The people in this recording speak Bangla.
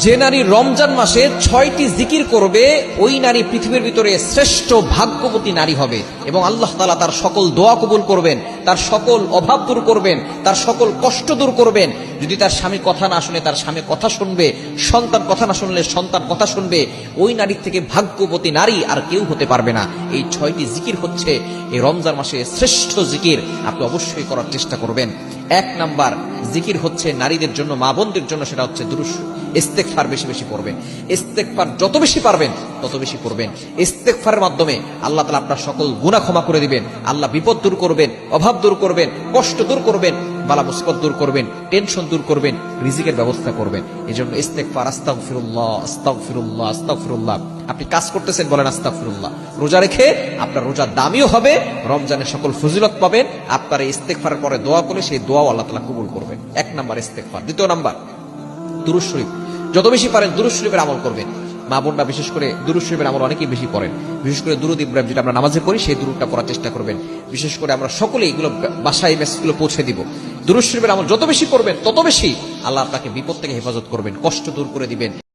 যে নারী রমজান মাসে 6টি জিকির করবে ওই নারী পৃথিবীর ভিতরে শ্রেষ্ঠ ভাগ্যবতী নারী হবে এবং আল্লাহ তাআলা তার সকল দোয়া কবুল করবেন, তার সকল অভাব দূর করবেন, তার সকল কষ্ট দূর করবেন। যদি তার স্বামী কথা না শুনে তার স্বামী কথা শুনবে, সন্তান কথা না শুনলে সন্তান কথা শুনবে। ওই নারীর থেকে ভাগ্যবতী নারী আর কেউ হতে পারবে না। এই 6টি জিকির হচ্ছে এই রমজান মাসে শ্রেষ্ঠ জিকির, আপনি অবশ্যই করার চেষ্টা করবেন। 1 নাম্বার জিকির হচ্ছে নারীদের জন্য, মা বোনদের জন্য, সেটা হচ্ছে দুরূদ ইস্তেগফার বেশি বেশি পড়বেন। ইস্তেগফার যত বেশি পারবেন তত বেশি করবেন। ইস্তেগফারের মাধ্যমে আল্লাহ তাআলা আপনার সকল গুনাহ ক্ষমা করে দিবেন, আল্লাহ বিপদ দূর করবেন, অভাব দূর করবেন, কষ্ট দূর করবেন, বালা মুসিবত দূর করবেন, টেনশন দূর করবেন, রিজিকের ব্যবস্থা করবেন। এজন্য ইস্তেগফার, আস্তাগফিরুল্লাহ আস্তাগফিরুল্লাহ আস্তাগফিরুল্লাহ। আপনি কাজ করতেছেন, বলেন আস্তাগফিরুল্লাহ। রোজা রেখে আপনার রোজা দামিও হবে, রমজানের সকল ফজিলত পাবেন। আপনার এই ইস্তেগফারের পরে দোয়া করলে সেই দোয়াও আল্লাহ তাআলা কবুল করবেন। 1 নাম্বার ইস্তেগফার। 2 নাম্বার দুরূদ শরীফ। যত বেশি পারেন দুরূদ শরীফের আমল করবেন। মা বোনরা বিশেষ করে দুরূদ শরীফের আমল অনেকেই বেশি পড়েন, বিশেষ করে দুরূদ ইব্রাহিম যেটা আমরা নামাজে পড়ি সেই দুরূদটা পড়ার চেষ্টা করবেন। বিশেষ করে আমরা সকলেই এগুলো বাসায় মেসেজগুলো পৌঁছে দিব। দুরূদ শরীফের আমল যত বেশি করবেন তত বেশি আল্লাহ আপনাকে বিপদ থেকে হেফাজত করবেন, কষ্ট দূর করে দিবেন।